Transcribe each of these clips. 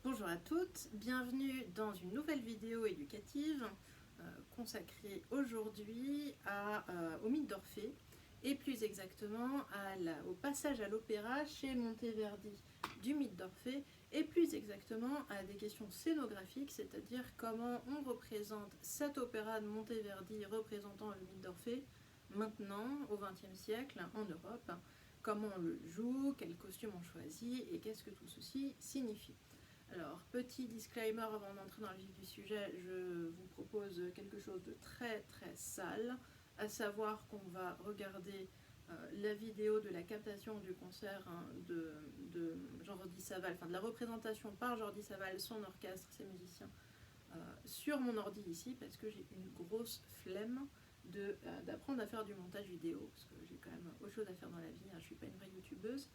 Bonjour à toutes, bienvenue dans une nouvelle vidéo éducative consacrée aujourd'hui au mythe d'Orphée et plus exactement au passage à l'opéra chez Monteverdi du mythe d'Orphée et plus exactement à des questions scénographiques, c'est-à-dire comment on représente cet opéra de Monteverdi représentant le mythe d'Orphée maintenant au XXe siècle en Europe, comment on le joue, quels costumes on choisit et qu'est-ce que tout ceci signifie. Alors, petit disclaimer avant d'entrer dans le vif du sujet, je vous propose quelque chose de très très sale, à savoir qu'on va regarder la vidéo de la captation du concert de Jordi Savall, enfin de la représentation par Jordi Savall, son orchestre, ses musiciens, sur mon ordi ici, parce que j'ai une grosse flemme d'apprendre à faire du montage vidéo, parce que j'ai quand même autre chose à faire dans la vie, hein, je suis pas une vraie youtubeuse.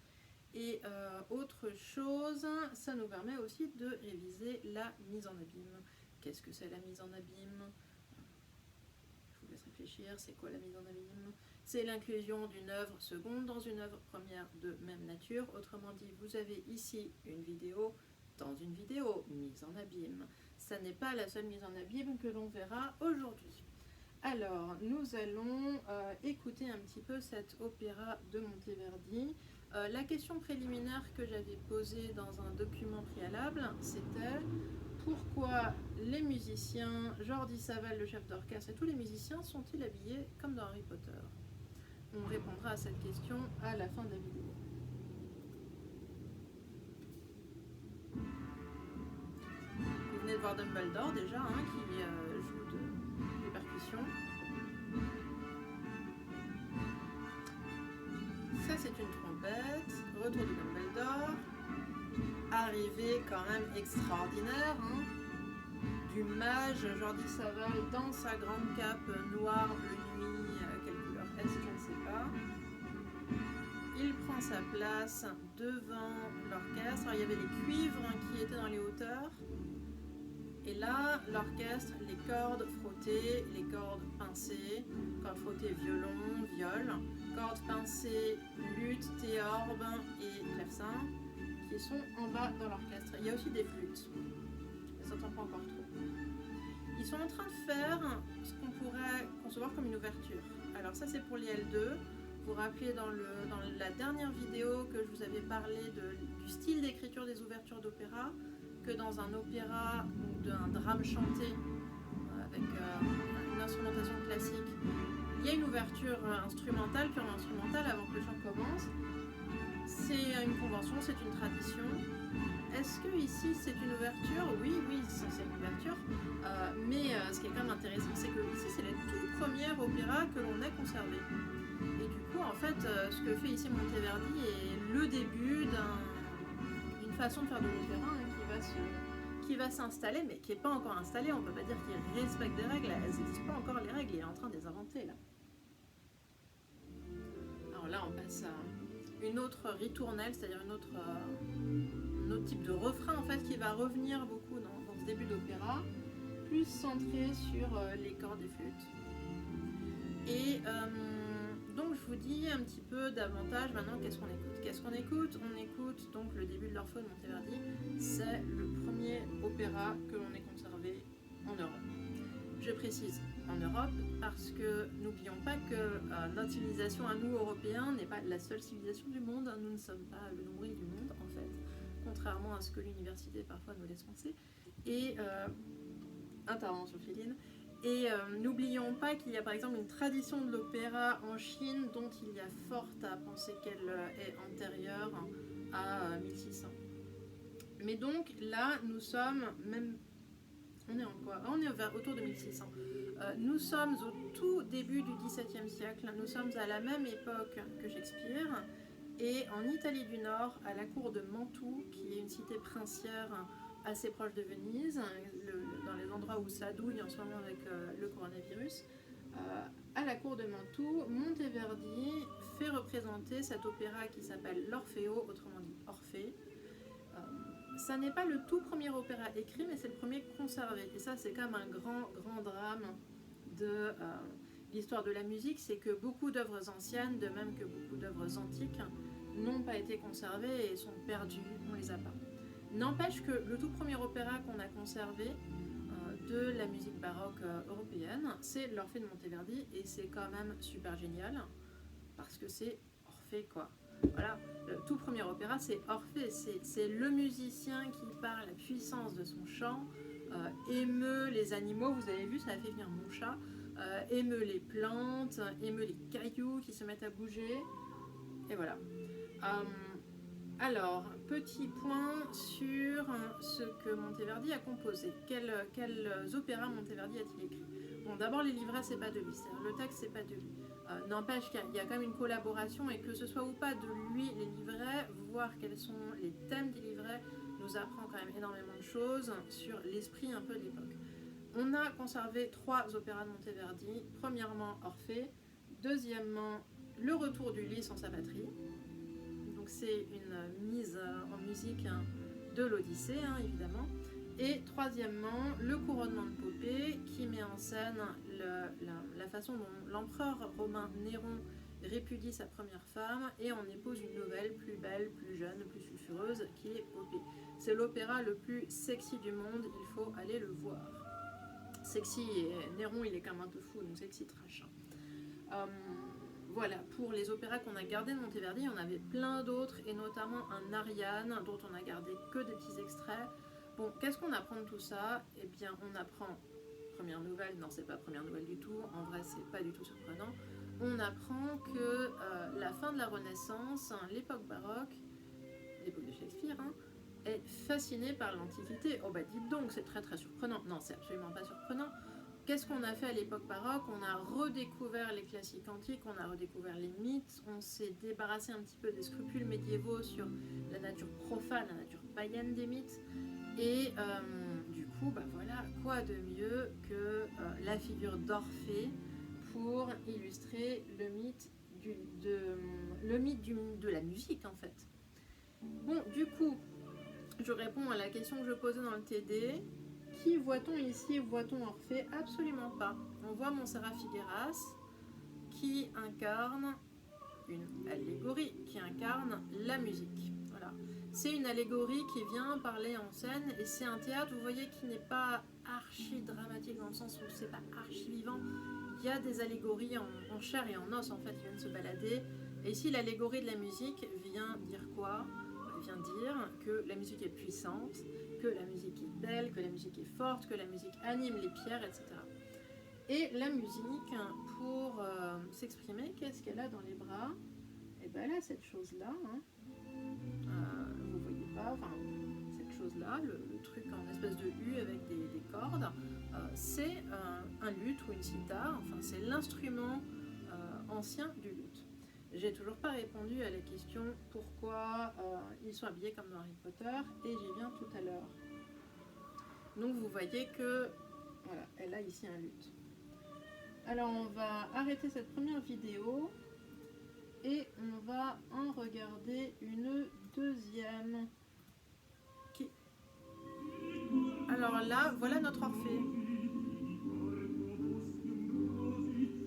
Et autre chose, ça nous permet aussi de réviser la mise en abîme. Qu'est-ce que c'est la mise en abîme? Je vous laisse réfléchir, c'est quoi la mise en abîme? C'est l'inclusion d'une œuvre seconde dans une œuvre première de même nature. Autrement dit, vous avez ici une vidéo dans une vidéo, mise en abîme. Ça n'est pas la seule mise en abîme que l'on verra aujourd'hui. Alors, nous allons écouter un petit peu cet opéra de Monteverdi. La question préliminaire que j'avais posée dans un document préalable, c'était pourquoi les musiciens, Jordi Savall, le chef d'orchestre, et tous les musiciens sont-ils habillés comme dans Harry Potter? On répondra à cette question à la fin de la vidéo. Vous venez de voir Dumbledore déjà, hein, qui joue des percussions. Ça c'est une trompette, retour de Dumbledore, arrivée quand même extraordinaire, hein, du mage Jordi Savall dans sa grande cape noire, bleu nuit, quelle couleur est-ce, je ne sais pas. Il prend sa place devant l'orchestre. Alors, il y avait les cuivres qui étaient dans les hauteurs. Et là, l'orchestre, les cordes frottées, les cordes pincées, cordes frottées violon, viol, cordes pincées, luth, théorbe et clavecin, qui sont en bas dans l'orchestre. Il y a aussi des flûtes, mais ça n'entend pas encore trop. Ils sont en train de faire ce qu'on pourrait concevoir comme une ouverture. Alors ça c'est pour les L2. Vous vous rappelez dans la dernière vidéo que je vous avais parlé du style d'écriture des ouvertures d'opéra, que dans un opéra, donc d'un drame chanté avec une instrumentation classique, il y a une ouverture instrumentale, purement instrumentale, avant que le chant commence. C'est une convention, c'est une tradition. Est-ce que ici c'est une ouverture? Oui, c'est une ouverture. Mais ce qui est quand même intéressant, c'est que ici c'est les tout premiers opéras que l'on a conservés. Et du coup, en fait, ce que fait ici Monteverdi est le début d'une façon de faire de l'opéra, hein, qui va s'installer, mais qui n'est pas encore installée. On ne peut pas dire qu'il respecte des règles. Elles n'existent pas encore, les règles. Il est en train de les inventer là. Alors là, on passe à une autre ritournelle, c'est-à-dire un autre type de refrain en fait qui va revenir beaucoup dans ce début d'opéra, plus centré sur les cordes et flûtes. Et donc je vous dis un petit peu davantage maintenant qu'est-ce qu'on écoute. On écoute donc le début de l'Orphée de Monteverdi. C'est le premier opéra que l'on ait conservé en Europe. Je précise en Europe parce que n'oublions pas que notre civilisation à nous Européens n'est pas la seule civilisation du monde. Nous ne sommes pas le nombril du monde en fait, contrairement à ce que l'université parfois nous laisse penser. Et intervention féline. Et n'oublions pas qu'il y a par exemple une tradition de l'opéra en Chine dont il y a fort à penser qu'elle est antérieure à 1600. Mais donc là, nous sommes même... On est en quoi? On est autour de 1600. Nous sommes au tout début du XVIIe siècle. Nous sommes à la même époque que Shakespeare. Et en Italie du Nord, à la cour de Mantoue, qui est une cité princière assez proche de Venise, dans les endroits où ça douille en ce moment avec le coronavirus, à la cour de Mantoue, Monteverdi fait représenter cet opéra qui s'appelle l'Orfeo, autrement dit Orphée. Ça n'est pas le tout premier opéra écrit, mais c'est le premier conservé. Et ça, c'est quand même un grand drame de l'histoire de la musique, c'est que beaucoup d'œuvres anciennes, de même que beaucoup d'œuvres antiques, n'ont pas été conservées et sont perdues, on les a pas. N'empêche que le tout premier opéra qu'on a conservé de la musique baroque européenne, c'est l'Orphée de Monteverdi, et c'est quand même super génial, parce que c'est Orphée, quoi. Voilà, le tout premier opéra, c'est Orphée, c'est le musicien qui, par la puissance de son chant, émeut les animaux. Vous avez vu, ça a fait venir mon chat. Émeut les plantes, émeut les cailloux qui se mettent à bouger, et voilà. Alors, petit point sur ce que Monteverdi a composé. Quels opéras Monteverdi a-t-il écrit? Bon, d'abord, les livrets, c'est pas de lui, le texte, c'est pas de lui. N'empêche qu'il y a quand même une collaboration, et que ce soit ou pas de lui, les livrets, voir quels sont les thèmes des livrets, nous apprend quand même énormément de choses sur l'esprit un peu de l'époque. On a conservé 3 opéras de Monteverdi. Premièrement, Orphée. Deuxièmement, Le Retour d'Ulysse en sa patrie. C'est une mise en musique de l'Odyssée, évidemment. Et troisièmement, Le Couronnement de Poppée, qui met en scène la façon dont l'empereur romain Néron répudie sa première femme et en épouse une nouvelle, plus belle, plus jeune, plus sulfureuse, qui est Poppée. C'est l'opéra le plus sexy du monde, il faut aller le voir. Sexy, et Néron, il est quand même un peu fou, donc sexy trash. Voilà, pour les opéras qu'on a gardés de Monteverdi, on avait plein d'autres, et notamment un Ariane, dont on a gardé que des petits extraits. Bon, qu'est-ce qu'on apprend de tout ça? Eh bien, on apprend, première nouvelle, non, c'est pas première nouvelle du tout, en vrai, c'est pas du tout surprenant. On apprend que la fin de la Renaissance, l'époque baroque, l'époque de Shakespeare, est fascinée par l'Antiquité. Oh bah dites donc, c'est très très surprenant. Non, c'est absolument pas surprenant. Qu'est-ce qu'on a fait à l'époque baroque? On a redécouvert les classiques antiques, on a redécouvert les mythes, on s'est débarrassé un petit peu des scrupules médiévaux sur la nature profane, la nature païenne des mythes. Et du coup, bah voilà, quoi de mieux que la figure d'Orphée pour illustrer le mythe de la musique, en fait. Bon, du coup, je réponds à la question que je posais dans le TD. Qui voit-on ici? Voit-on Orphée? Absolument pas. On voit Montserrat Figueras qui incarne une allégorie, qui incarne la musique. Voilà. C'est une allégorie qui vient parler en scène, et c'est un théâtre, vous voyez, qui n'est pas archi dramatique dans le sens où c'est pas archi vivant. Il y a des allégories en chair et en os, en fait, qui viennent se balader. Et ici, l'allégorie de la musique vient dire quoi? Elle vient dire que la musique est puissante, que la musique est belle, que la musique est forte, que la musique anime les pierres, etc. Et la musique, pour s'exprimer, qu'est-ce qu'elle a dans les bras? Et bien elle a cette chose-là, vous voyez pas, enfin cette chose-là, le truc en espèce de U avec des cordes, c'est un luth ou une sitar, enfin c'est l'instrument ancien du luth. J'ai toujours pas répondu à la question pourquoi ils sont habillés comme dans Harry Potter, et j'y viens tout à l'heure. Donc vous voyez que voilà, elle a ici un luth. Alors on va arrêter cette première vidéo et on va en regarder une deuxième. Alors là, voilà notre Orphée.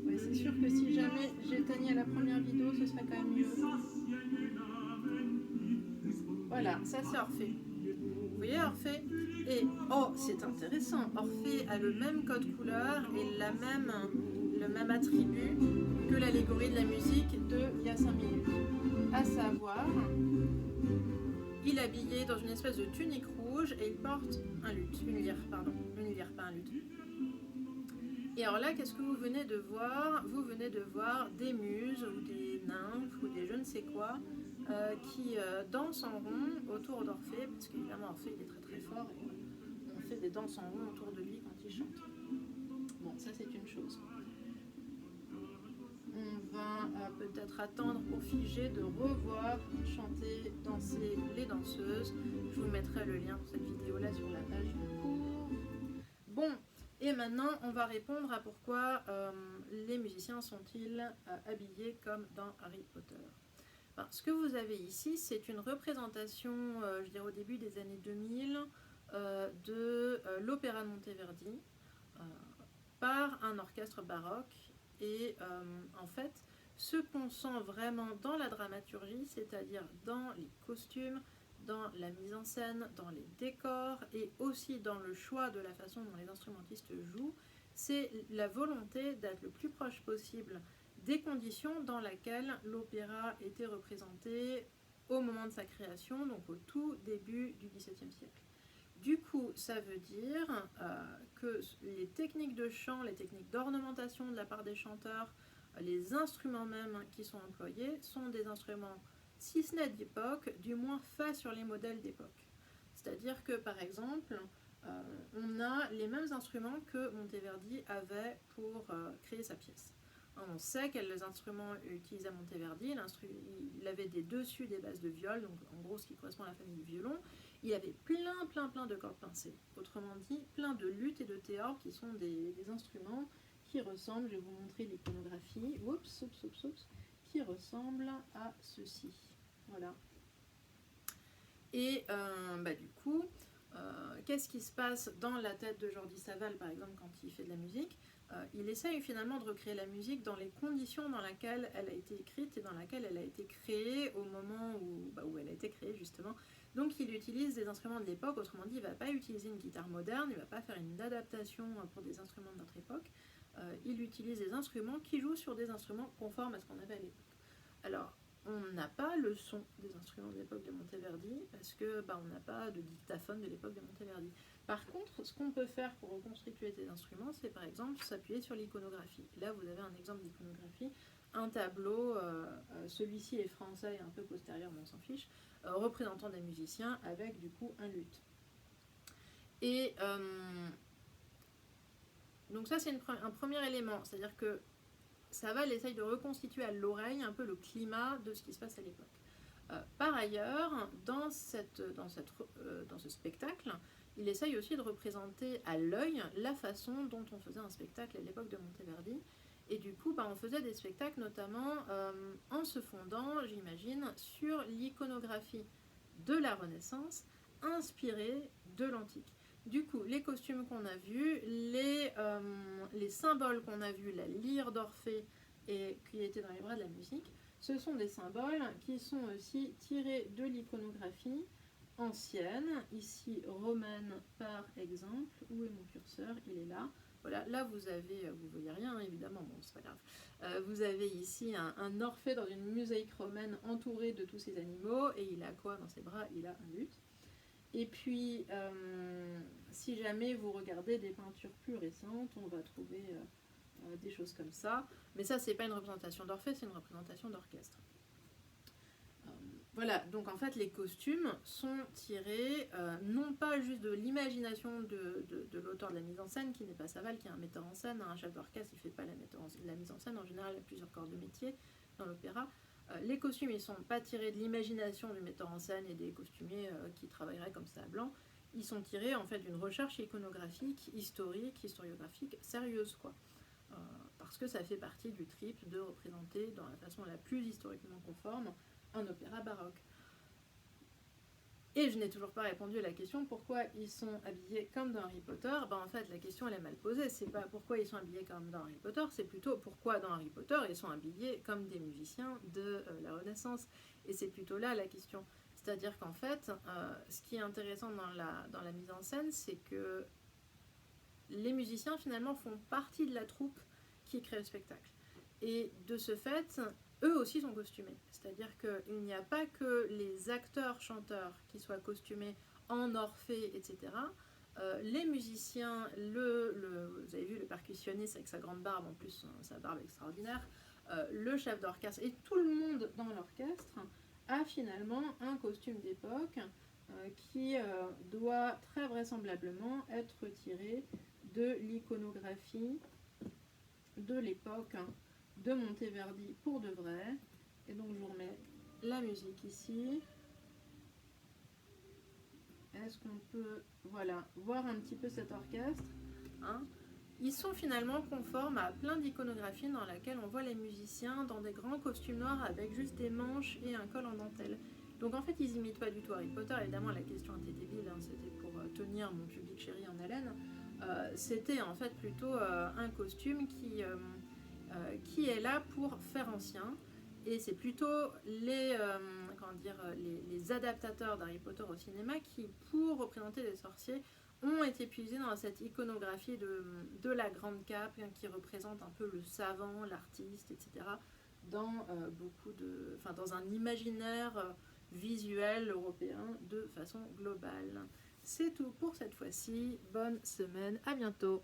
Ouais, c'est sûr que si jamais j'éteignais la première vidéo, ce serait quand même mieux. Voilà, ça c'est Orphée. Vous voyez Orphée? Et oh, c'est intéressant, Orphée a le même code couleur et le même attribut que l'allégorie de la musique de il y a 5 minutes. À savoir, il est habillé dans une espèce de tunique rouge et il porte un luth, une lyre, pas un luth. Et alors là, qu'est-ce que vous venez de voir? Vous venez de voir des muses ou des nymphes ou des je ne sais quoi qui dansent en rond autour d'Orphée, parce qu'évidemment Orphée il est très très fort et on fait des danses en rond autour de lui quand il chante. Bon, ça c'est une chose. On va peut-être attendre pour Figé de revoir chanter, danser les danseuses. Je vous mettrai le lien pour cette vidéo là sur la page du cours. Bon, et maintenant on va répondre à pourquoi les musiciens sont-ils habillés comme dans Harry Potter. Enfin, ce que vous avez ici, c'est une représentation, je dirais au début des années 2000, de l'opéra de Monteverdi par un orchestre baroque. Et en fait, ce qu'on sent vraiment dans la dramaturgie, c'est-à-dire dans les costumes, dans la mise en scène, dans les décors et aussi dans le choix de la façon dont les instrumentistes jouent, c'est la volonté d'être le plus proche possible des conditions dans lesquelles l'opéra était représenté au moment de sa création, donc au tout début du XVIIe siècle. Du coup, ça veut dire que les techniques de chant, les techniques d'ornementation de la part des chanteurs, les instruments même qui sont employés sont des instruments, si ce n'est d'époque, du moins faits sur les modèles d'époque. C'est-à-dire que, par exemple, on a les mêmes instruments que Monteverdi avait pour créer sa pièce. On sait quels instruments utilisait Monteverdi. Il avait des dessus des basses de viol, donc en gros ce qui correspond à la famille du violon. Il avait plein de cordes pincées. Autrement dit, plein de luth et de théor qui sont des instruments qui ressemblent, je vais vous montrer l'iconographie, qui ressemble à ceci. Voilà. Et du coup, qu'est-ce qui se passe dans la tête de Jordi Savall, par exemple, quand il fait de la musique? Il essaye finalement de recréer la musique dans les conditions dans lesquelles elle a été écrite et dans lesquelles elle a été créée au moment où elle a été créée, justement. Donc il utilise des instruments de l'époque, autrement dit, il ne va pas utiliser une guitare moderne, il ne va pas faire une adaptation pour des instruments de notre époque. Il utilise des instruments qui jouent sur des instruments conformes à ce qu'on avait à l'époque. Alors, on n'a pas le son des instruments de l'époque de Monteverdi parce que on n'a pas de dictaphone de l'époque de Monteverdi. Par contre, ce qu'on peut faire pour reconstituer ces instruments, c'est par exemple s'appuyer sur l'iconographie. Là, vous avez un exemple d'iconographie, un tableau, celui-ci est français et un peu postérieur, mais on s'en fiche, représentant des musiciens avec du coup un luth. Et donc ça, c'est un premier élément, c'est-à-dire que Savall essaye de reconstituer à l'oreille un peu le climat de ce qui se passe à l'époque. Par ailleurs, dans ce spectacle, il essaye aussi de représenter à l'œil la façon dont on faisait un spectacle à l'époque de Monteverdi. Et du coup, on faisait des spectacles notamment en se fondant, j'imagine, sur l'iconographie de la Renaissance, inspirée de l'Antique. Du coup, les costumes qu'on a vus, les symboles qu'on a vus, la lyre d'Orphée et qui était dans les bras de la musique, ce sont des symboles qui sont aussi tirés de l'iconographie ancienne, ici romaine par exemple. Où est mon curseur? Il est là. Voilà, là vous voyez rien évidemment, bon c'est pas grave. Vous avez ici un Orphée dans une mosaïque romaine entouré de tous ces animaux, et il a quoi dans ses bras? Il a un luth. Et puis, si jamais vous regardez des peintures plus récentes, on va trouver des choses comme ça. Mais ça, c'est pas une représentation d'Orphée, c'est une représentation d'orchestre. Voilà, donc en fait, les costumes sont tirés non pas juste de l'imagination de l'auteur de la mise en scène, qui n'est pas Savall, qui est un metteur en scène, un chef d'orchestre, il ne fait pas la mise en scène. En général, il y a plusieurs corps de métier dans l'opéra. Les costumes, ils ne sont pas tirés de l'imagination du metteur en scène et des costumiers qui travailleraient comme ça à blanc. Ils sont tirés en fait d'une recherche iconographique, historiographique, sérieuse quoi. Parce que ça fait partie du trip de représenter dans la façon la plus historiquement conforme un opéra baroque. Et je n'ai toujours pas répondu à la question pourquoi ils sont habillés comme dans Harry Potter. En fait, la question elle est mal posée. C'est pas pourquoi ils sont habillés comme dans Harry Potter, c'est plutôt pourquoi dans Harry Potter ils sont habillés comme des musiciens de la Renaissance. Et c'est plutôt là la question. C'est-à-dire qu'en fait, ce qui est intéressant dans la mise en scène, c'est que les musiciens finalement font partie de la troupe qui crée le spectacle. Et de ce fait, eux aussi sont costumés. C'est-à-dire qu'il n'y a pas que les acteurs-chanteurs qui soient costumés en Orphée, etc. Les musiciens, vous avez vu le percussionniste avec sa grande barbe, en plus sa barbe extraordinaire, le chef d'orchestre et tout le monde dans l'orchestre a finalement un costume d'époque qui doit très vraisemblablement être tiré de l'iconographie de l'époque de Monteverdi pour de vrai. Et donc je vous remets la musique ici. Est-ce qu'on peut voir un petit peu cet orchestre hein? Ils sont finalement conformes à plein d'iconographies dans laquelle on voit les musiciens dans des grands costumes noirs avec juste des manches et un col en dentelle. Donc en fait ils imitent pas du tout Harry Potter. Évidemment la question était débile, hein, c'était pour tenir mon public chéri en haleine. C'était en fait plutôt un costume qui est là pour faire ancien Et c'est plutôt les adaptateurs d'Harry Potter au cinéma qui, pour représenter les sorciers, ont été puisés dans cette iconographie de la grande cape qui représente un peu le savant, l'artiste, etc. Dans, dans un imaginaire visuel européen de façon globale. C'est tout pour cette fois-ci. Bonne semaine, à bientôt.